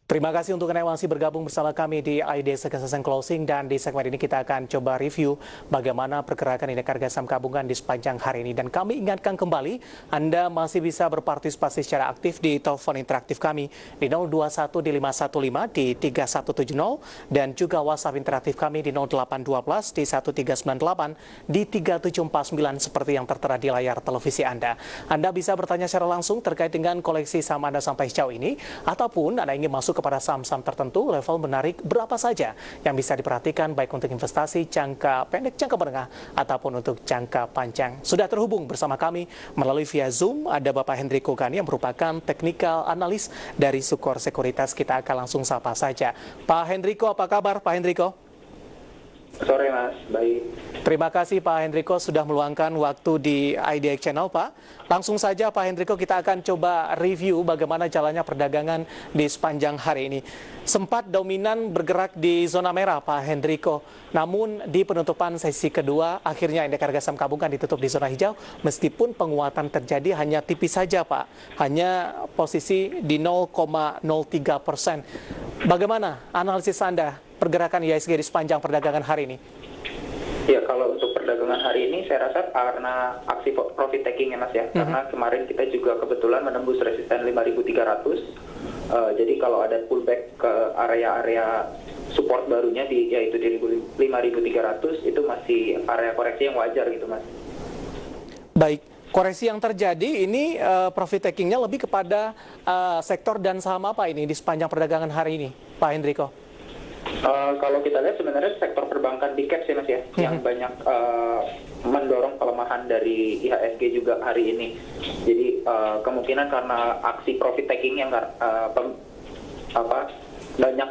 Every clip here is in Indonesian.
Terima kasih untuk Anda yang masih bergabung bersama kami di ID Success and Closing, dan di segmen ini kita akan coba review bagaimana pergerakan indeks harga saham gabungan di sepanjang hari ini. Dan kami ingatkan kembali, Anda masih bisa berpartisipasi secara aktif di telepon interaktif kami di 021 di 515 di 3170 dan juga WhatsApp interaktif kami di 0812 di 1398 di 3749 seperti yang tertera di layar televisi Anda. Anda bisa bertanya secara langsung terkait dengan koleksi saham Anda sampai sejauh ini, ataupun Anda ingin masuk kepada saham-saham tertentu, level menarik berapa saja yang bisa diperhatikan baik untuk investasi jangka pendek, jangka menengah, ataupun untuk jangka panjang. Sudah terhubung bersama kami melalui via Zoom, ada Bapak Hendriko Gani yang merupakan technical analis dari Sukor Sekuritas. Kita akan langsung sapa saja. Pak Hendriko, apa kabar Pak Hendriko? Sore Mas, baik. Terima kasih Pak Hendriko sudah meluangkan waktu di IDX Channel, Pak. Langsung saja Pak Hendriko, kita akan coba review bagaimana jalannya perdagangan di sepanjang hari ini. Sempat dominan bergerak di zona merah Pak Hendriko, namun di penutupan sesi kedua akhirnya indeks harga saham gabungan ditutup di zona hijau, meskipun penguatan terjadi hanya tipis saja Pak, hanya posisi di 0,03%. Bagaimana analisis Anda pergerakan IHSG di sepanjang perdagangan hari ini? Ya, kalau untuk perdagangan hari ini saya rasa karena aksi profit taking ya Mas ya, karena kemarin kita juga kebetulan menembus resisten 5.300. Jadi kalau ada pullback ke area-area support barunya yaitu di 5.300, itu masih area koreksi yang wajar gitu Mas. Baik, koreksi yang terjadi ini profit takingnya lebih kepada sektor dan saham apa ini di sepanjang perdagangan hari ini, Pak Hendriko? Kalau kita lihat sebenarnya sektor perbankan big caps ya Mas ya, yang banyak mendorong pelemahan dari IHSG juga hari ini. Jadi kemungkinan karena aksi profit taking yang banyak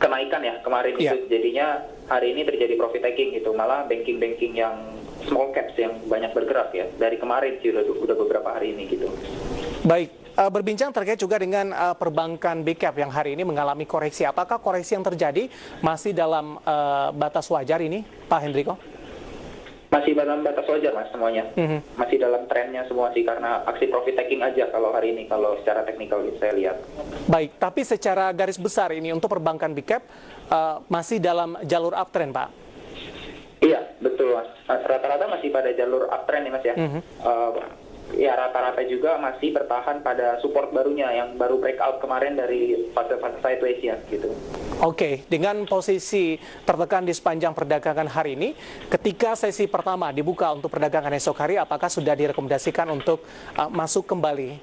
kenaikan ya kemarin itu, jadinya hari ini terjadi profit taking gitu. Malah banking yang small caps yang banyak bergerak ya dari kemarin sih udah beberapa hari ini gitu. Baik. Berbincang terkait juga dengan perbankan big cap yang hari ini mengalami koreksi. Apakah koreksi yang terjadi masih dalam batas wajar ini, Pak Hendriko? Masih dalam batas wajar Mas semuanya. Masih dalam trennya semua sih, karena aksi profit taking aja kalau hari ini, kalau secara teknikal saya lihat. Baik, tapi secara garis besar ini untuk perbankan big cap masih dalam jalur uptrend, Pak? Iya, betul Mas. Rata-rata masih pada jalur uptrend nih Mas ya. Ya rata-rata juga masih bertahan pada support barunya yang baru breakout kemarin dari fase-fase sideways ya gitu. Oke, dengan posisi tertekan di sepanjang perdagangan hari ini, ketika sesi pertama dibuka untuk perdagangan esok hari, apakah sudah direkomendasikan untuk masuk kembali?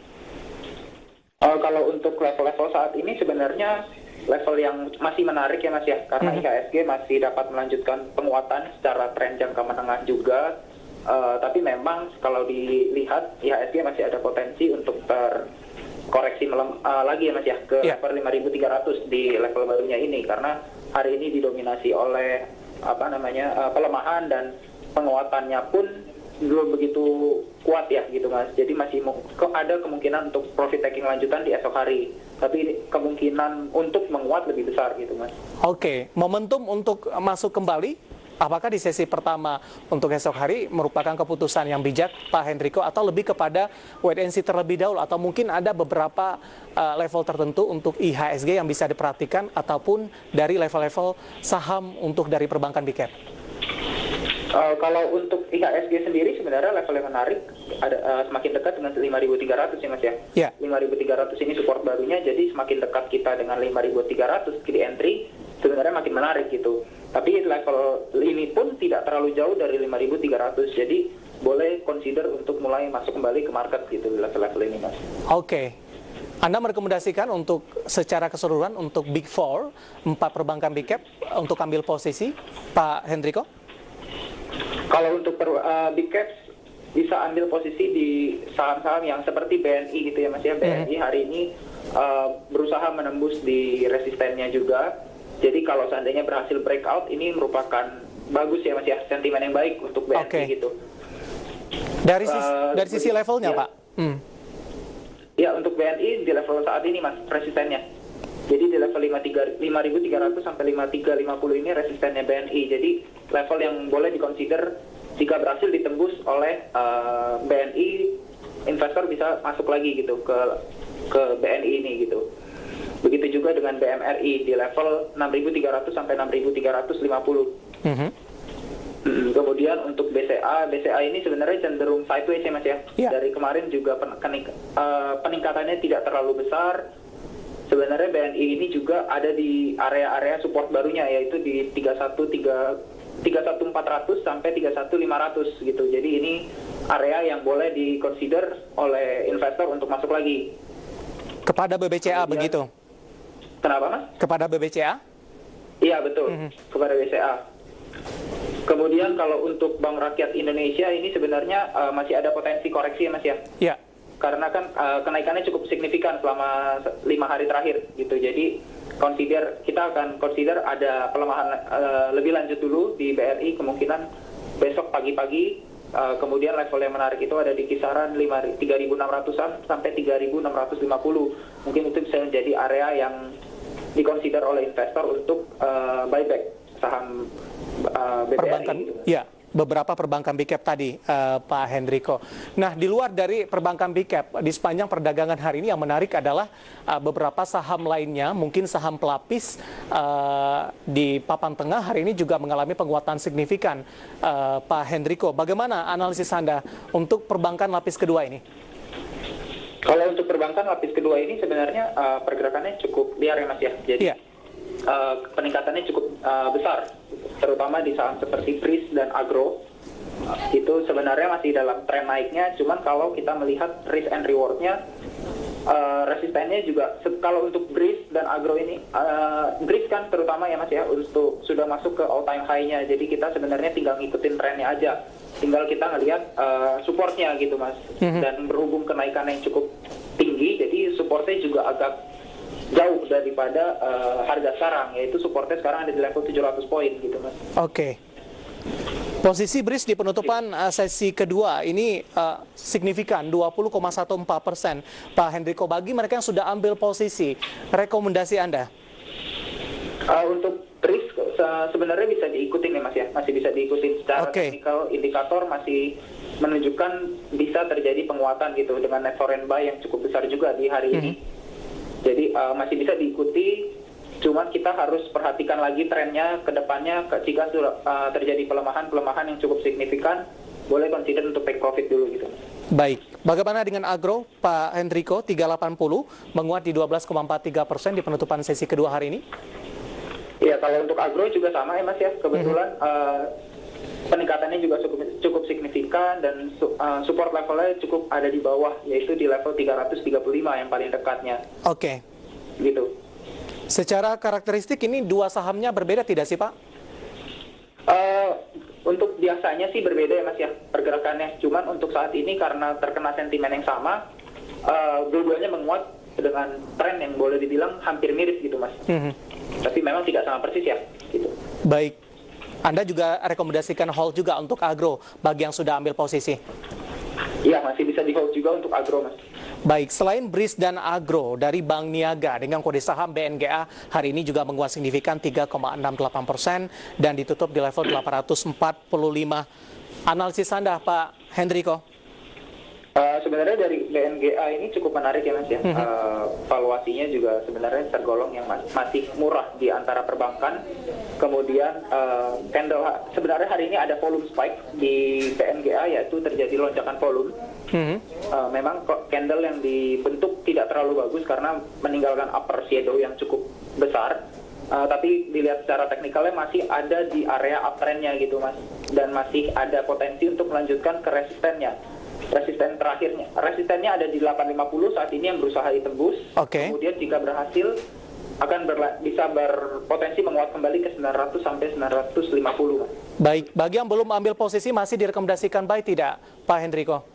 Kalau untuk level-level saat ini sebenarnya level yang masih menarik ya Mas ya, karena IHSG masih dapat melanjutkan penguatan secara tren jangka menengah juga. Tapi memang kalau dilihat IHSG masih ada potensi untuk terkoreksi lagi ya Mas ya ke level 5.300 di level barunya ini, karena hari ini didominasi oleh pelemahan dan penguatannya pun belum begitu kuat ya gitu Mas. Jadi masih ada kemungkinan untuk profit taking lanjutan di esok hari, tapi kemungkinan untuk menguat lebih besar gitu Mas. Oke, momentum untuk masuk kembali apakah di sesi pertama untuk esok hari merupakan keputusan yang bijak Pak Hendriko, atau lebih kepada wait and see terlebih dahulu, atau mungkin ada beberapa level tertentu untuk IHSG yang bisa diperhatikan, ataupun dari level-level saham untuk dari perbankan big cap? Kalau untuk IHSG sendiri sebenarnya level yang menarik ada semakin dekat dengan 5.300 ya Mas ya. 5.300 ini support barunya, jadi semakin dekat kita dengan 5.300 di entry sebenarnya makin menarik gitu. Tapi level ini pun tidak terlalu jauh dari 5.300, jadi boleh consider untuk mulai masuk kembali ke market gitu di level-level ini Mas. Oke. Anda merekomendasikan untuk secara keseluruhan untuk Big Four, 4 perbankan big cap untuk ambil posisi, Pak Hendriko? Kalau untuk big caps bisa ambil posisi di saham-saham yang seperti BNI gitu ya Mas ya. BNI hari ini berusaha menembus di resistennya juga. Jadi kalau seandainya berhasil breakout, ini merupakan bagus ya Mas ya, sentimen yang baik untuk BNI gitu. Dari sisi levelnya Pak? Ya, untuk BNI di level saat ini Mas resistennya. Jadi di level 5.300 sampai 5.350 ini resistennya BNI. Jadi level yang boleh dikonsider jika berhasil ditembus oleh BNI, investor bisa masuk lagi gitu ke BNI ini gitu. Begitu juga dengan BMRI di level 6.300 sampai 6.350. Kemudian untuk BCA ini sebenarnya cenderung sideways ya Mas ya. Dari kemarin juga peningkatannya tidak terlalu besar. Sebenarnya BNI ini juga ada di area-area support barunya, yaitu di 31.400 sampai 31.500 gitu. Jadi ini area yang boleh di-consider oleh investor untuk masuk lagi. Kepada BBCA kemudian, begitu? Kenapa Mas? Kepada BBCA? Iya betul, kepada BCA. Kemudian kalau untuk Bank Rakyat Indonesia ini sebenarnya masih ada potensi koreksi ya Mas ya? Iya. Karena kan kenaikannya cukup signifikan selama 5 hari terakhir gitu. Jadi kita akan consider ada pelemahan lebih lanjut dulu di BRI, kemungkinan besok pagi-pagi. Kemudian level yang menarik itu ada di kisaran 3.600-an sampai 3.650. Mungkin itu bisa menjadi area yang dikonsider oleh investor untuk buyback saham BBRI. Gitu. Ya, beberapa perbankan big cap tadi, Pak Hendriko. Nah, di luar dari perbankan big cap, di sepanjang perdagangan hari ini yang menarik adalah beberapa saham lainnya, mungkin saham pelapis di papan tengah hari ini juga mengalami penguatan signifikan. Pak Hendriko, bagaimana analisis Anda untuk perbankan lapis kedua ini? Kalau untuk perbankan lapis kedua ini sebenarnya pergerakannya cukup liar ya Mas ya. Jadi peningkatannya cukup besar, terutama di saham seperti BRIS dan Agro. Itu sebenarnya masih dalam tren naiknya, cuman kalau kita melihat risk and reward-nya, resistennya juga, kalau untuk BRIS dan Agro ini, BRIS kan terutama ya Mas ya, untuk sudah masuk ke all time high-nya, jadi kita sebenarnya tinggal ngikutin trennya aja. Tinggal kita ngelihat supportnya gitu Mas. Dan berhubung kenaikannya yang cukup tinggi, jadi supportnya juga agak jauh daripada harga sekarang, yaitu supportnya sekarang ada di level 700 poin gitu Mas. Oke. Posisi BRIS di penutupan sesi kedua ini signifikan 20,14%. Pak Hendriko, bagi mereka yang sudah ambil posisi, rekomendasi Anda? Untuk BRIS sebenarnya bisa diikutin ya Mas ya, masih bisa diikutin secara teknikal, indikator masih menunjukkan bisa terjadi penguatan gitu dengan net foreign buy yang cukup besar juga di hari ini. Jadi masih bisa diikuti, cuman kita harus perhatikan lagi trennya ke depannya. Jika terjadi pelemahan yang cukup signifikan, boleh consider untuk take profit dulu gitu. Baik, bagaimana dengan Agro, Pak Hendriko? 380 menguat di 12,43% di penutupan sesi kedua hari ini. Iya, kalau untuk Agro juga sama ya Mas ya. Kebetulan peningkatannya juga cukup signifikan dan support levelnya cukup ada di bawah, yaitu di level 335 yang paling dekatnya. Oke. Gitu. Secara karakteristik ini dua sahamnya berbeda tidak sih Pak? Untuk biasanya sih berbeda ya Mas ya pergerakannya. Cuman untuk saat ini karena terkena sentimen yang sama, dua-duanya menguat dengan tren yang boleh dibilang hampir mirip gitu Mas. Tapi memang tidak sama persis ya. Gitu. Baik. Anda juga rekomendasikan hold juga untuk Agro bagi yang sudah ambil posisi? Iya, masih bisa di hold juga untuk Agro Mas. Baik, selain BRIS dan Agro dari Bank Niaga dengan kode saham BNGA hari ini juga menguat signifikan 3,68% dan ditutup di level 845. Analisis Anda Pak Hendriko? Sebenarnya dari BNGA ini cukup menarik ya Mas ya. Valuasinya juga sebenarnya tergolong yang masih murah di antara perbankan. Kemudian candle sebenarnya hari ini ada volume spike di BNGA, yaitu terjadi lonjakan volume. Memang candle yang dibentuk tidak terlalu bagus karena meninggalkan upper shadow yang cukup besar. Tapi dilihat secara teknikalnya masih ada di area uptrendnya gitu Mas. Dan masih ada potensi untuk melanjutkan ke resistennya. Resistennya ada di 850 saat ini yang berusaha ditembus. Kemudian jika berhasil akan bisa berpotensi menguat kembali ke 900 sampai 950 Mas. Baik, bagi yang belum ambil posisi masih direkomendasikan buy tidak Pak Hendriko?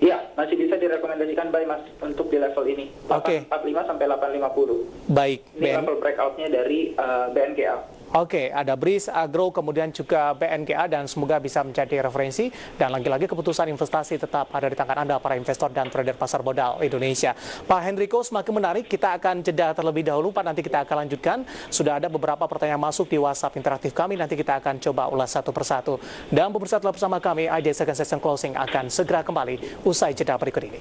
Iya, masih bisa direkomendasikan buy Mas untuk di level ini. 845 sampai 850. Baik, ini level breakout-nya dari BNGA. Oke, ada BRIS, Agro, kemudian juga BNGA dan semoga bisa menjadi referensi dan lagi-lagi keputusan investasi tetap ada di tangan Anda para investor dan trader pasar modal Indonesia. Pak Hendriko, semakin menarik, kita akan jeda terlebih dahulu Pak, nanti kita akan lanjutkan. Sudah ada beberapa pertanyaan masuk di WhatsApp interaktif kami, nanti kita akan coba ulas satu persatu. Dan pemirsa telah bersama kami, IDX Second Session Closing akan segera kembali usai jeda berikut ini.